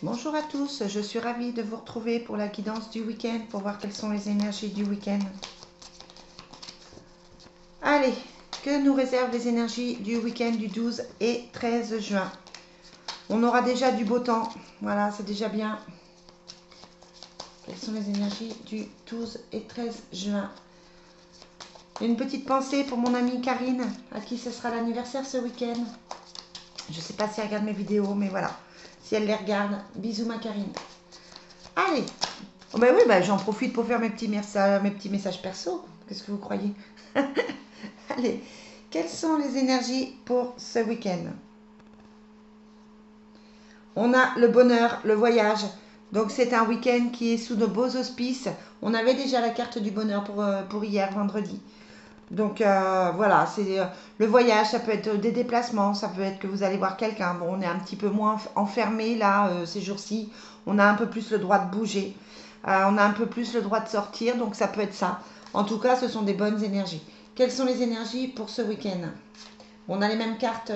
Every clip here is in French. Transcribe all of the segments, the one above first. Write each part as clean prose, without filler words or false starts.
Bonjour à tous, je suis ravie de vous retrouver pour la guidance du week-end, pour voir quelles sont les énergies du week-end. Allez, que nous réservent les énergies du week-end du 12 et 13 juin. On aura déjà du beau temps, voilà, c'est déjà bien. Quelles sont les énergies du 12 et 13 juin? Une petite pensée pour mon amie Karine, à qui ce sera l'anniversaire ce week-end. Je ne sais pas si elle regarde mes vidéos, mais voilà. Si elle les regarde, bisous ma Karine. Allez, oh ben oui, ben j'en profite pour faire mes petits messages perso. Qu'est-ce que vous croyez? Allez, quelles sont les énergies pour ce week-end? On a le bonheur, le voyage. Donc c'est un week-end qui est sous de beaux auspices. On avait déjà la carte du bonheur pour hier, vendredi. Donc voilà, c'est le voyage, ça peut être des déplacements, ça peut être que vous allez voir quelqu'un. Bon, on est un petit peu moins enfermé là ces jours-ci. On a un peu plus le droit de bouger. On a un peu plus le droit de sortir, donc ça peut être ça. En tout cas, ce sont des bonnes énergies. Quelles sont les énergies pour ce week-end? On a les mêmes cartes.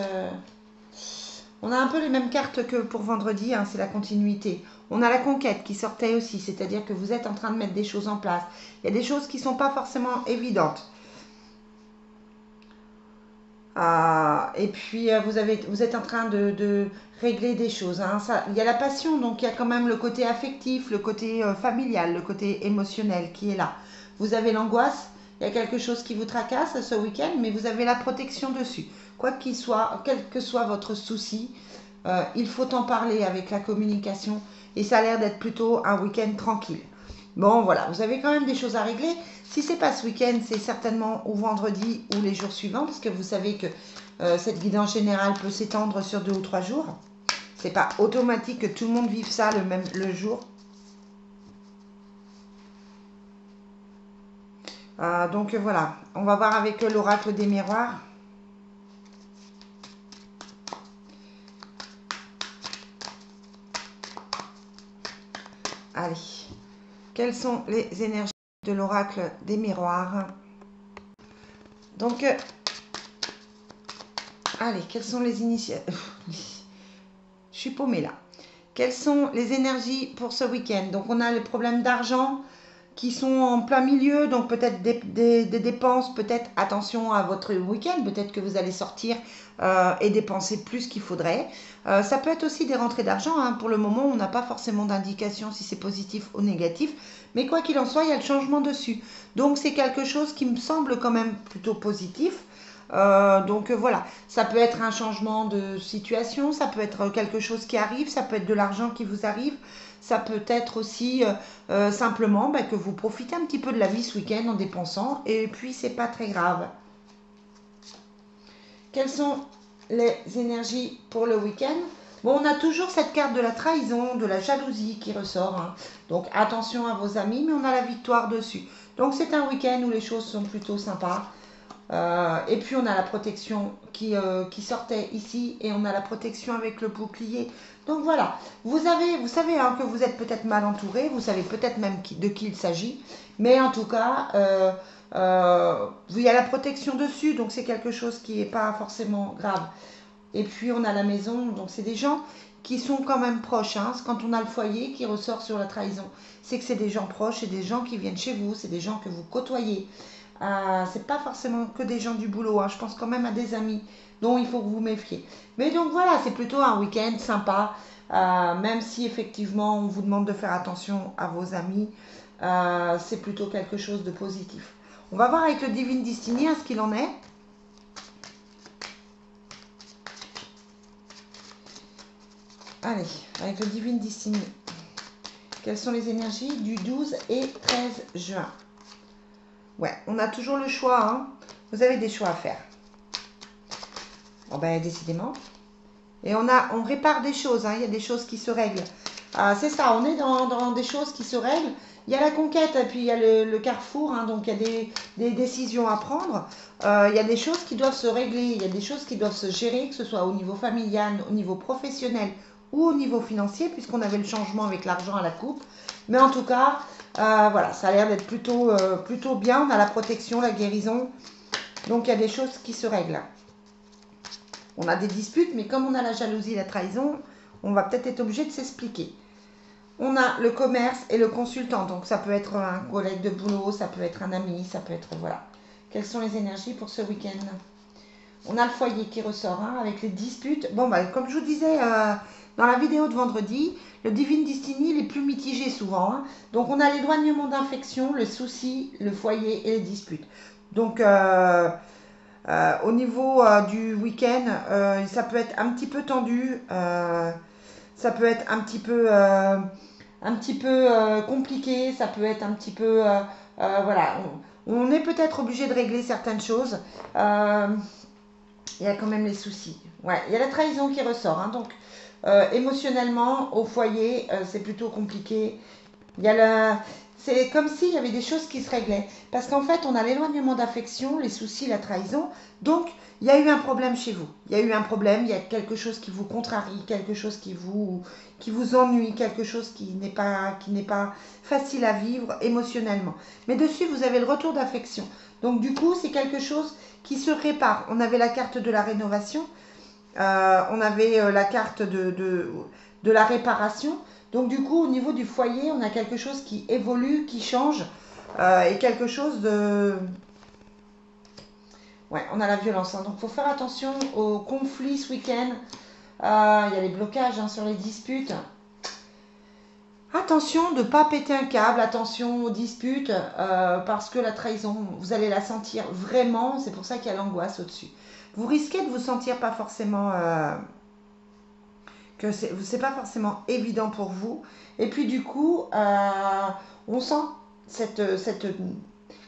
On a un peu les mêmes cartes que pour vendredi, hein, c'est la continuité. On a la conquête qui sortait aussi, c'est-à-dire que vous êtes en train de mettre des choses en place. Il y a des choses qui ne sont pas forcément évidentes. Et puis vous êtes en train de régler des choses, hein. Il y a la passion, donc il y a quand même le côté affectif, le côté familial, le côté émotionnel qui est là. Vous avez l'angoisse, il y a quelque chose qui vous tracasse ce week-end, mais vous avez la protection dessus. Quoi qu'il soit, quel que soit votre souci, il faut en parler avec la communication et ça a l'air d'être plutôt un week-end tranquille. Bon, voilà, vous avez quand même des choses à régler. Si c'est pas ce week-end, c'est certainement ou vendredi ou les jours suivants, parce que vous savez que cette guidance générale peut s'étendre sur 2 ou 3 jours. C'est pas automatique que tout le monde vive ça le jour. Donc voilà, on va voir avec l'oracle des miroirs. Allez, quelles sont les énergies de l'oracle des miroirs? Donc, allez, quelles sont les initiatives? Je suis paumée là. Quelles sont les énergies pour ce week-end? Donc, on a les problèmes d'argent qui sont en plein milieu, donc peut-être des dépenses, peut-être attention à votre week-end, peut-être que vous allez sortir et dépenser plus qu'il faudrait. Ça peut être aussi des rentrées d'argent, hein. Pour le moment, on n'a pas forcément d'indication si c'est positif ou négatif, mais quoi qu'il en soit, il y a le changement dessus. Donc c'est quelque chose qui me semble quand même plutôt positif. Donc voilà, ça peut être un changement de situation, ça peut être quelque chose qui arrive, ça peut être de l'argent qui vous arrive, ça peut être aussi simplement que vous profitez un petit peu de la vie ce week-end en dépensant et puis c'est pas très grave. Quelles sont les énergies pour le week-end? Bon, on a toujours cette carte de la trahison, de la jalousie qui ressort, hein. Donc attention à vos amis, mais on a la victoire dessus. Donc c'est un week-end où les choses sont plutôt sympas. Et puis on a la protection qui sortait ici et on a la protection avec le bouclier. Donc voilà, vous savez hein, que vous êtes peut-être mal entouré, vous savez peut-être même de qui il s'agit, mais en tout cas, il y a la protection dessus, donc c'est quelque chose qui n'est pas forcément grave. Et puis on a la maison, donc c'est des gens qui sont quand même proches, hein. Quand on a le foyer qui ressort sur la trahison, c'est que c'est des gens proches, c'est des gens qui viennent chez vous, c'est des gens que vous côtoyez. C'est pas forcément que des gens du boulot, hein. Je pense quand même à des amis dont il faut que vous méfiez. Mais donc voilà, c'est plutôt un week-end sympa, même si effectivement on vous demande de faire attention à vos amis, c'est plutôt quelque chose de positif. On va voir avec le Divine Destiny ce qu'il en est. Allez, avec le Divine Destiny, quelles sont les énergies du 12 et 13 juin? Ouais, on a toujours le choix, hein. Vous avez des choix à faire. Bon ben, décidément. Et on répare des choses, hein. Il y a des choses qui se règlent. C'est ça, on est dans des choses qui se règlent. Il y a la conquête et puis il y a le carrefour, hein, donc il y a des décisions à prendre. Il y a des choses qui doivent se régler, il y a des choses qui doivent se gérer, que ce soit au niveau familial, au niveau professionnel ou au niveau financier, puisqu'on avait le changement avec l'argent à la coupe. Mais en tout cas, voilà, ça a l'air d'être plutôt bien. On a la protection, la guérison. Donc il y a des choses qui se règlent. On a des disputes, mais comme on a la jalousie et la trahison, On va peut-être être obligé de s'expliquer. On a le commerce et le consultant. Donc, ça peut être un collègue de boulot, ça peut être un ami, ça peut être... Voilà. Quelles sont les énergies pour ce week-end? On a le foyer qui ressort hein, avec les disputes. Bon, bah, comme je vous disais dans la vidéo de vendredi, le Divine Destiny, il est plus mitigé souvent. Hein. Donc, on a l'éloignement d'infection, le souci, le foyer et les disputes. Donc, au niveau du week-end, ça peut être un petit peu tendu. Ça peut être un petit peu compliqué. Ça peut être un petit peu... voilà. On est peut-être obligé de régler certaines choses. Il y a quand même les soucis. Ouais, il y a la trahison qui ressort. Hein, donc, émotionnellement, au foyer, c'est plutôt compliqué. Il y a c'est comme s'il y avait des choses qui se réglaient. Parce qu'en fait, on a l'éloignement d'affection, les soucis, la trahison. Donc, il y a eu un problème chez vous. Il y a eu un problème, il y a quelque chose qui vous contrarie, quelque chose qui vous ennuie, quelque chose qui n'est pas facile à vivre émotionnellement. Mais dessus, vous avez le retour d'affection. Donc, du coup, c'est quelque chose qui se répare. On avait la carte de la rénovation, on avait la carte de la réparation. Donc du coup, au niveau du foyer, on a quelque chose qui évolue, qui change, et quelque chose de... Ouais, on a la violence. Hein. Donc il faut faire attention aux conflits ce week-end. Il y a les blocages hein, sur les disputes. Attention de ne pas péter un câble, attention aux disputes, parce que la trahison, vous allez la sentir vraiment, c'est pour ça qu'il y a l'angoisse au-dessus. Vous risquez de vous sentir pas forcément... que c'est pas forcément évident pour vous. Et puis du coup, on sent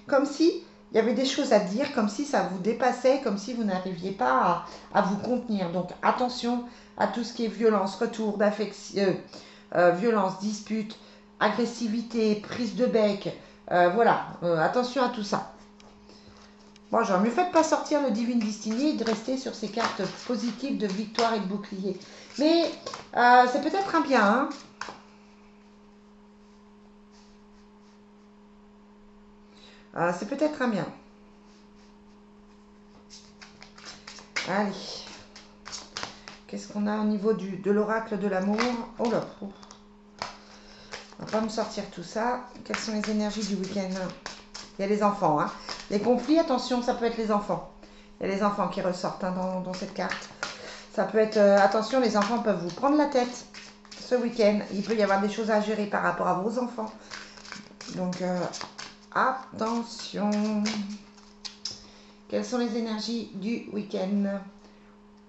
comme si il y avait des choses à dire, comme si ça vous dépassait, comme si vous n'arriviez pas à vous contenir. Donc attention à tout ce qui est violence, retour d'affection, violence, dispute, agressivité, prise de bec. Voilà, attention à tout ça. Bon, j'aurais mieux fait de pas sortir le Divine Destiny et de rester sur ces cartes positives de victoire et de bouclier. Mais c'est peut-être un bien. Hein. C'est peut-être un bien. Allez. Qu'est-ce qu'on a au niveau de l'oracle de l'amour? Oh là. On va pas me sortir tout ça. Quelles sont les énergies du week-end? Il y a les enfants. Hein. Les conflits, attention, ça peut être les enfants. Il y a les enfants qui ressortent hein, dans cette carte. Ça peut être, attention, les enfants peuvent vous prendre la tête ce week-end. Il peut y avoir des choses à gérer par rapport à vos enfants. Donc, attention. Quelles sont les énergies du week-end?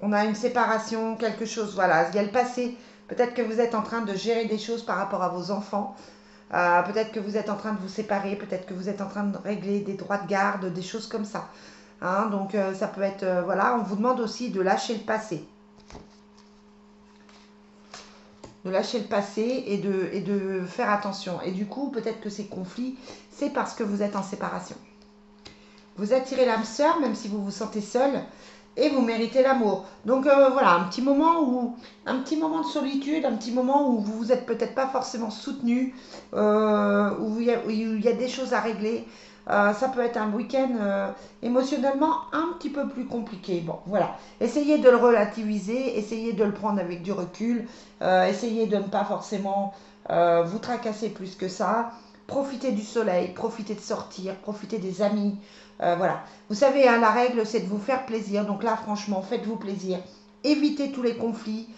On a une séparation, quelque chose, voilà. Il y a le passé. Peut-être que vous êtes en train de gérer des choses par rapport à vos enfants. Peut-être que vous êtes en train de vous séparer. Peut-être que vous êtes en train de régler des droits de garde, des choses comme ça. Hein, donc, ça peut être, voilà. On vous demande aussi de lâcher le passé. De lâcher le passé et de faire attention. Et du coup, peut-être que ces conflits, c'est parce que vous êtes en séparation. Vous attirez l'âme sœur, même si vous vous sentez seul, et vous méritez l'amour. Donc voilà, un petit moment de solitude, un petit moment où vous vous êtes peut-être pas forcément soutenu, où il y a des choses à régler. Ça peut être un week-end émotionnellement un petit peu plus compliqué. Bon, voilà. Essayez de le relativiser, essayez de le prendre avec du recul, essayez de ne pas forcément vous tracasser plus que ça. Profitez du soleil, profitez de sortir, profitez des amis. Voilà. Vous savez, hein, la règle, c'est de vous faire plaisir. Donc là, franchement, faites-vous plaisir. Évitez tous les conflits.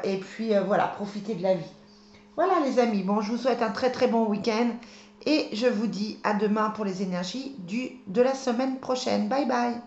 Et puis, voilà, profitez de la vie. Voilà, les amis. Bon, je vous souhaite un très, très bon week-end. Et je vous dis à demain pour les énergies de la semaine prochaine. Bye, bye.